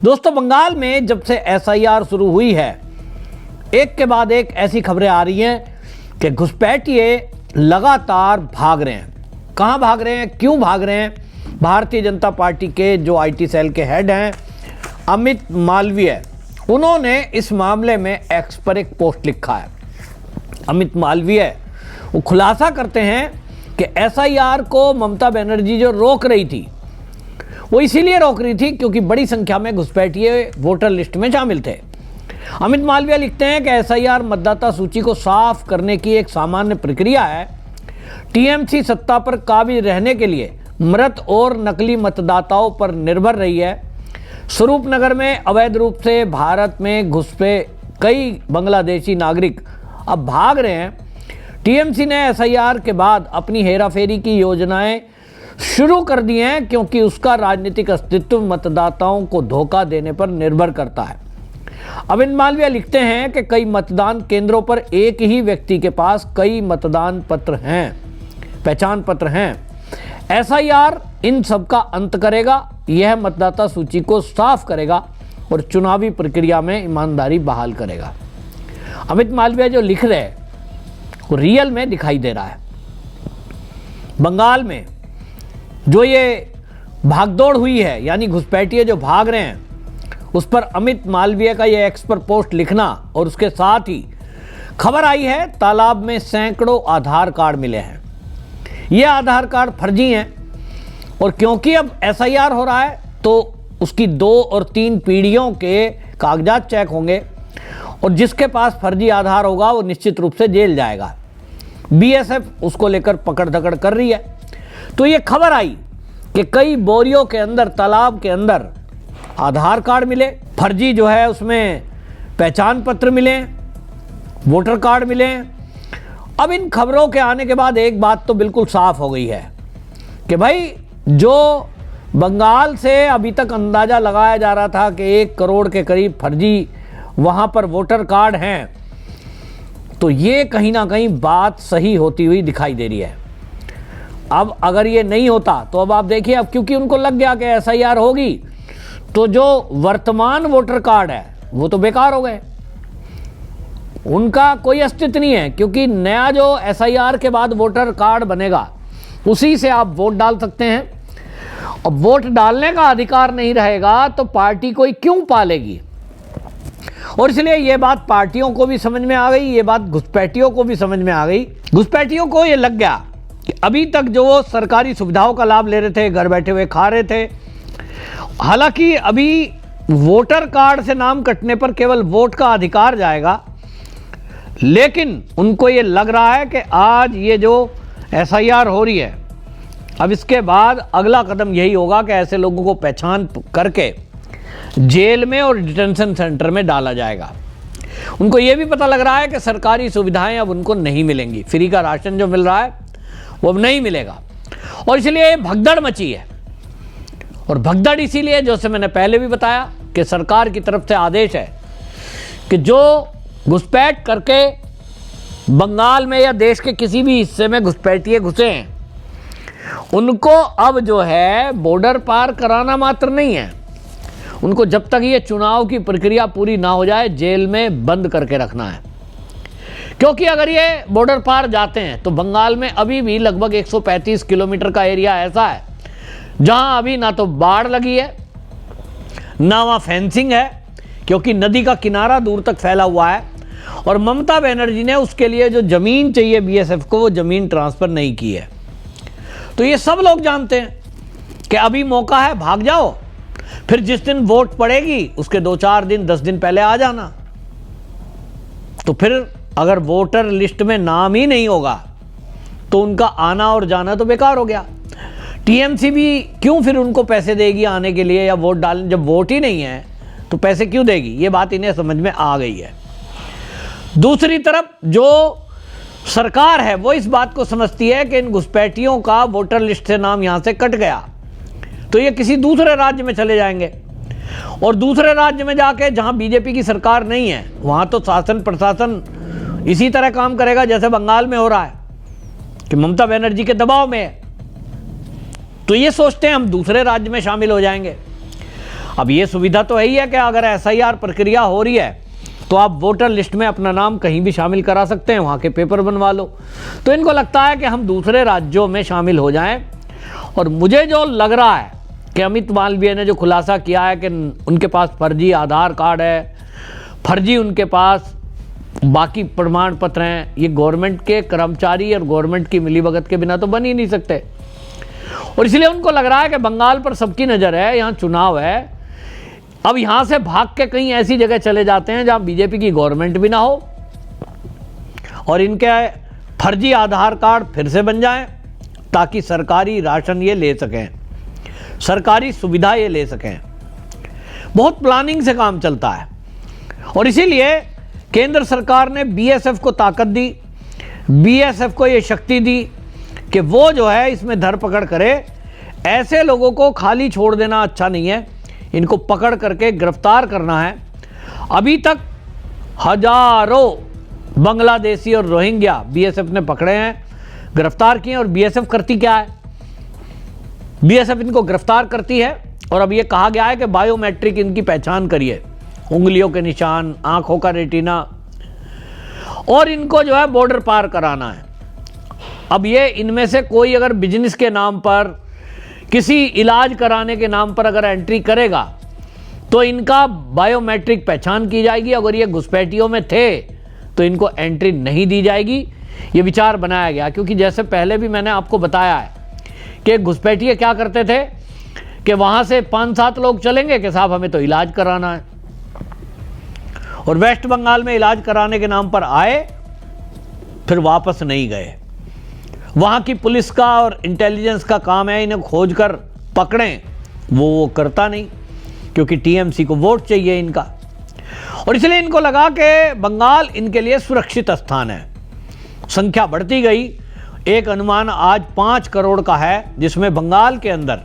दोस्तों, बंगाल में जब से एसआईआर शुरू हुई है, एक के बाद एक ऐसी खबरें आ रही हैं कि घुसपैठिए लगातार भाग रहे हैं। कहां भाग रहे हैं, क्यों भाग रहे हैं? भारतीय जनता पार्टी के जो आईटी सेल के हेड हैं अमित मालवीय, उन्होंने इस मामले में एक्स पर एक पोस्ट लिखा है। अमित मालवीय वो खुलासा करते हैं कि एसआईआर को ममता बनर्जी जो रोक रही थी, वो इसीलिए रोक रही थी क्योंकि बड़ी संख्या में घुसपैठिए वोटर लिस्ट में शामिल थे। अमित मालवीय लिखते हैं कि एसआईआर मतदाता सूची को साफ करने की एक सामान्य प्रक्रिया है। टीएमसी सत्ता पर काबिज रहने के लिए मृत और नकली मतदाताओं पर निर्भर रही है। स्वरूपनगर में अवैध रूप से भारत में घुसपे कई बांग्लादेशी नागरिक अब भाग रहे हैं। टीएमसी ने एसआईआर के बाद अपनी हेराफेरी की योजनाएं शुरू कर दी हैं क्योंकि उसका राजनीतिक अस्तित्व मतदाताओं को धोखा देने पर निर्भर करता है। अमित मालवीय लिखते हैं कि कई मतदान केंद्रों पर एक ही व्यक्ति के पास कई मतदान पत्र हैं, पहचान पत्र हैं। एसआईआर इन सब का अंत करेगा, यह मतदाता सूची को साफ करेगा और चुनावी प्रक्रिया में ईमानदारी बहाल करेगा। अमित मालवीय जो लिख रहे हैं वो रियल में दिखाई दे रहा है। बंगाल में जो ये भागदौड़ हुई है, यानी घुसपैठिए जो भाग रहे हैं, उस पर अमित मालवीय का ये एक्स पर पोस्ट लिखना और उसके साथ ही खबर आई है तालाब में सैकड़ों आधार कार्ड मिले हैं। ये आधार कार्ड फर्जी हैं और क्योंकि अब एसआईआर हो रहा है तो उसकी 2 और 3 पीढ़ियों के कागजात चेक होंगे और जिसके पास फर्जी आधार होगा वो निश्चित रूप से जेल जाएगा। बीएसएफ उसको लेकर पकड़ धकड़ कर रही है। तो ये खबर आई कि कई बोरियों के अंदर, तालाब के अंदर आधार कार्ड मिले, फर्जी जो है उसमें पहचान पत्र मिले, वोटर कार्ड मिले। अब इन खबरों के आने के बाद एक बात तो बिल्कुल साफ हो गई है कि भाई जो बंगाल से अभी तक अंदाजा लगाया जा रहा था कि 1 करोड़ के करीब फर्जी वहां पर वोटर कार्ड हैं, तो ये कहीं ना कहीं बात सही होती हुई दिखाई दे रही है। अब अगर ये नहीं होता तो अब आप देखिए, अब क्योंकि उनको लग गया कि एसआईआर होगी तो जो वर्तमान वोटर कार्ड है वो तो बेकार हो गए, उनका कोई अस्तित्व नहीं है। क्योंकि नया जो एसआईआर के बाद वोटर कार्ड बनेगा उसी से आप वोट डाल सकते हैं। अब वोट डालने का अधिकार नहीं रहेगा तो पार्टी कोई क्यों पालेगी? और इसलिए ये बात पार्टियों को भी समझ में आ गई, ये बात घुसपैठियों को भी समझ में आ गई। घुसपैठियों को ये लग गया कि अभी तक जो वो सरकारी सुविधाओं का लाभ ले रहे थे, घर बैठे हुए खा रहे थे, हालांकि अभी वोटर कार्ड से नाम कटने पर केवल वोट का अधिकार जाएगा, लेकिन उनको ये लग रहा है कि आज ये जो एसआईआर हो रही है, अब इसके बाद अगला कदम यही होगा कि ऐसे लोगों को पहचान करके जेल में और डिटेंशन सेंटर में डाला जाएगा। उनको ये भी पता लग रहा है कि सरकारी सुविधाएं अब उनको नहीं मिलेंगी, फ्री का राशन जो मिल रहा है वो अब नहीं मिलेगा, और इसलिए भगदड़ मची है। और भगदड़ इसीलिए, जैसे मैंने पहले भी बताया, कि सरकार की तरफ से आदेश है कि जो घुसपैठ करके बंगाल में या देश के किसी भी हिस्से में घुसपैठिए घुसे हैं, उनको अब जो है बॉर्डर पार कराना मात्र नहीं है, उनको जब तक ये चुनाव की प्रक्रिया पूरी ना हो जाए जेल में बंद करके रखना है। क्योंकि अगर ये बॉर्डर पार जाते हैं तो बंगाल में अभी भी लगभग 135 किलोमीटर का एरिया ऐसा है जहां अभी ना तो बाढ़ लगी है, ना वहां फेंसिंग है, क्योंकि नदी का किनारा दूर तक फैला हुआ है, और ममता बनर्जी ने उसके लिए जो जमीन चाहिए बीएसएफ को, वो जमीन ट्रांसफर नहीं की है। तो ये सब लोग जानते हैं कि अभी मौका है, भाग जाओ, फिर जिस दिन वोट पड़ेगी उसके 2-4 दिन 10 दिन पहले आ जाना। तो फिर अगर वोटर लिस्ट में नाम ही नहीं होगा तो उनका आना और जाना तो बेकार हो गया। टीएमसी भी क्यों फिर उनको पैसे देगी आने के लिए या वोट डालने, जब वोट ही नहीं है तो पैसे क्यों देगी? ये बात इन्हें समझ में आ गई है। दूसरी तरफ जो सरकार है वो इस बात को समझती है कि इन घुसपैठियों का वोटर लिस्ट से नाम यहां से कट गया तो ये किसी दूसरे राज्य में चले जाएंगे, और दूसरे राज्य में जाके जहां बीजेपी की सरकार नहीं है वहां तो शासन प्रशासन इसी तरह काम करेगा जैसे बंगाल में हो रहा है कि ममता बनर्जी के दबाव में है। तो ये सोचते हैं हम दूसरे राज्य में शामिल हो जाएंगे। अब ये सुविधा तो है ही है कि अगर एसआईआर प्रक्रिया हो रही है तो आप वोटर लिस्ट में अपना नाम कहीं भी शामिल करा सकते हैं, वहाँ के पेपर बनवा लो। तो इनको लगता है कि हम दूसरे राज्यों में शामिल हो जाएं। और मुझे जो लग रहा है कि अमित मालवीय ने जो खुलासा किया है कि उनके पास फर्जी आधार कार्ड है, फर्जी उनके पास बाकी प्रमाण पत्र हैं, ये गवर्नमेंट के कर्मचारी और गवर्नमेंट की मिलीभगत के बिना तो बन ही नहीं सकते। और इसलिए उनको लग रहा है कि बंगाल पर सबकी नज़र है, यहाँ चुनाव है, अब यहाँ से भाग के कहीं ऐसी जगह चले जाते हैं जहाँ बीजेपी की गवर्नमेंट भी ना हो और इनके फर्जी आधार कार्ड फिर से बन जाएं ताकि सरकारी राशन ये ले सकें, सरकारी सुविधा ये ले सकें। बहुत प्लानिंग से काम चलता है और इसीलिए केंद्र सरकार ने बीएसएफ को ताकत दी, बीएसएफ को ये शक्ति दी कि वो जो है इसमें धरपकड़ करे। ऐसे लोगों को खाली छोड़ देना अच्छा नहीं है, इनको पकड़ करके गिरफ्तार करना है। अभी तक हजारों बांग्लादेशी और रोहिंग्या बीएसएफ ने पकड़े हैं, गिरफ्तार किए। और बीएसएफ करती क्या है, बीएसएफ इनको गिरफ्तार करती है और अब ये कहा गया है कि बायोमेट्रिक इनकी पहचान करिए, उंगलियों के निशान, आंखों का रेटिना, और इनको जो है बॉर्डर पार कराना है। अब ये इनमें से कोई अगर बिजनेस के नाम पर, किसी इलाज कराने के नाम पर अगर एंट्री करेगा तो इनका बायोमेट्रिक पहचान की जाएगी। अगर ये घुसपैठियों में थे तो इनको एंट्री नहीं दी जाएगी। ये विचार बनाया गया क्योंकि जैसे पहले भी मैंने आपको बताया है कि घुसपैठिए क्या करते थे कि वहाँ से 5-7 लोग चलेंगे कि साहब हमें तो इलाज कराना है, और वेस्ट बंगाल में इलाज कराने के नाम पर आए, फिर वापस नहीं गए। वहाँ की पुलिस का और इंटेलिजेंस का काम है इन्हें खोज कर पकड़ें, वो करता नहीं क्योंकि टीएमसी को वोट चाहिए इनका। और इसलिए इनको लगा कि बंगाल इनके लिए सुरक्षित स्थान है। संख्या बढ़ती गई, एक अनुमान आज 5 करोड़ का है, जिसमें बंगाल के अंदर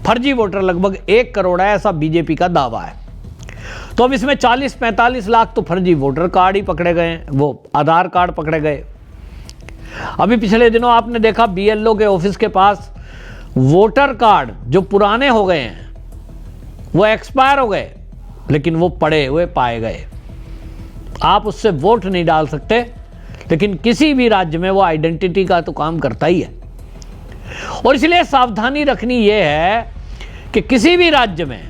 फर्जी वोटर लगभग 1 करोड़ है, ऐसा बीजेपी का दावा है। तो अब इसमें 40-45 लाख तो फर्जी वोटर कार्ड ही पकड़े गए, वो आधार कार्ड पकड़े गए। अभी पिछले दिनों आपने देखा बीएलओ के ऑफिस के पास वोटर कार्ड जो पुराने हो गए हैं, वो एक्सपायर हो गए, लेकिन वो पड़े हुए पाए गए। आप उससे वोट नहीं डाल सकते, लेकिन किसी भी राज्य में वो आइडेंटिटी का तो काम करता ही है। और इसलिए सावधानी रखनी ये है कि किसी भी राज्य में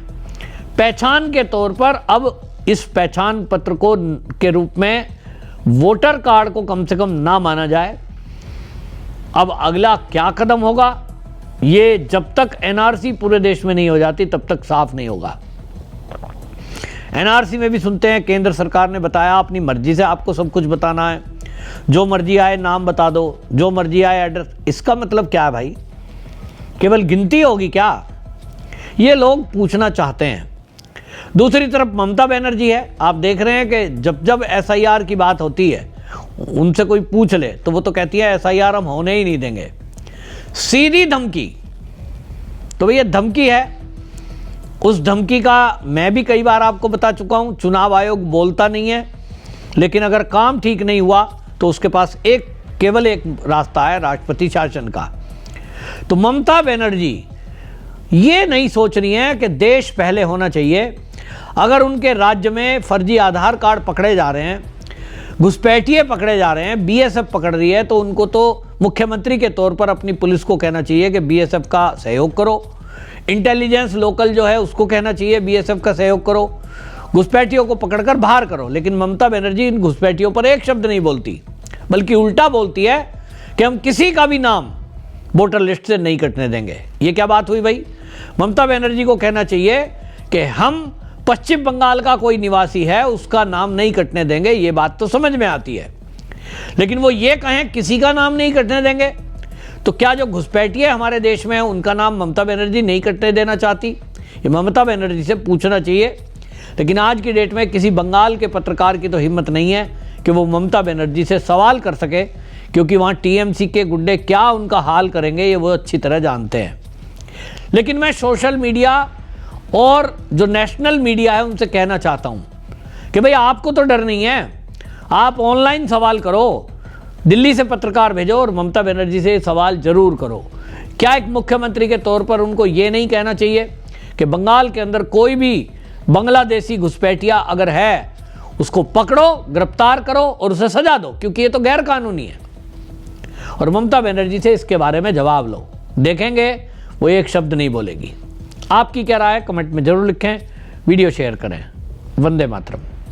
पहचान के तौर पर अब इस पहचान पत्र को के रूप में वोटर कार्ड को कम से कम ना माना जाए। अब अगला क्या कदम होगा, ये जब तक एनआरसी पूरे देश में नहीं हो जाती तब तक साफ नहीं होगा। एनआरसी में भी सुनते हैं केंद्र सरकार ने बताया अपनी मर्जी से आपको सब कुछ बताना है, जो मर्जी आए नाम बता दो, जो मर्जी आए एड्रेस। इसका मतलब क्या है भाई, केवल गिनती होगी क्या, ये लोग पूछना चाहते हैं। दूसरी तरफ ममता बनर्जी है, आप देख रहे हैं कि जब जब एसआईआर की बात होती है, उनसे कोई पूछ ले तो वो तो कहती है एसआईआर हम होने ही नहीं देंगे, सीधी धमकी। तो भैया धमकी है, उस धमकी का मैं भी कई बार आपको बता चुका हूं। चुनाव आयोग बोलता नहीं है, लेकिन अगर काम ठीक नहीं हुआ तो उसके पास केवल एक रास्ता है, राष्ट्रपति शासन का। तो ममता बनर्जी ये नहीं सोच रही हैं कि देश पहले होना चाहिए। अगर उनके राज्य में फर्जी आधार कार्ड पकड़े जा रहे हैं, घुसपैठिए पकड़े जा रहे हैं, बीएसएफ पकड़ रही है, तो उनको तो मुख्यमंत्री के तौर पर अपनी पुलिस को कहना चाहिए कि बीएसएफ का सहयोग करो। इंटेलिजेंस लोकल जो है उसको कहना चाहिए बीएसएफ का सहयोग करो, घुसपैठियों को पकड़कर बाहर करो। लेकिन ममता बनर्जी इन घुसपैठियों पर एक शब्द नहीं बोलती, बल्कि उल्टा बोलती है कि हम किसी का भी नाम वोटर लिस्ट से नहीं कटने देंगे। ये क्या बात हुई भाई, ममता बनर्जी को कहना चाहिए कि हम पश्चिम बंगाल का कोई निवासी है उसका नाम नहीं कटने देंगे, ये बात तो समझ में आती है। लेकिन वो ये कहें किसी का नाम नहीं कटने देंगे, तो क्या जो घुसपैठिए हमारे देश में है उनका नाम ममता बनर्जी नहीं कटने देना चाहती? ये ममता बनर्जी से पूछना चाहिए। लेकिन आज की डेट में किसी बंगाल के पत्रकार की तो हिम्मत नहीं है कि वो ममता बनर्जी से सवाल कर सके, क्योंकि वहाँ टीएमसी के गुंडे क्या उनका हाल करेंगे ये वो अच्छी तरह जानते हैं। लेकिन मैं सोशल मीडिया और जो नेशनल मीडिया है उनसे कहना चाहता हूँ कि भाई आपको तो डर नहीं है, आप ऑनलाइन सवाल करो, दिल्ली से पत्रकार भेजो और ममता बनर्जी से सवाल जरूर करो। क्या एक मुख्यमंत्री के तौर पर उनको ये नहीं कहना चाहिए कि बंगाल के अंदर कोई भी बांग्लादेशी घुसपैठिया अगर है उसको पकड़ो, गिरफ्तार करो और उसे सजा दो, क्योंकि ये तो गैर कानूनी है। और ममता बनर्जी से इसके बारे में जवाब लो, देखेंगे वो एक शब्द नहीं बोलेगी। आपकी क्या राय है कमेंट में जरूर लिखें, वीडियो शेयर करें। वंदे मातरम।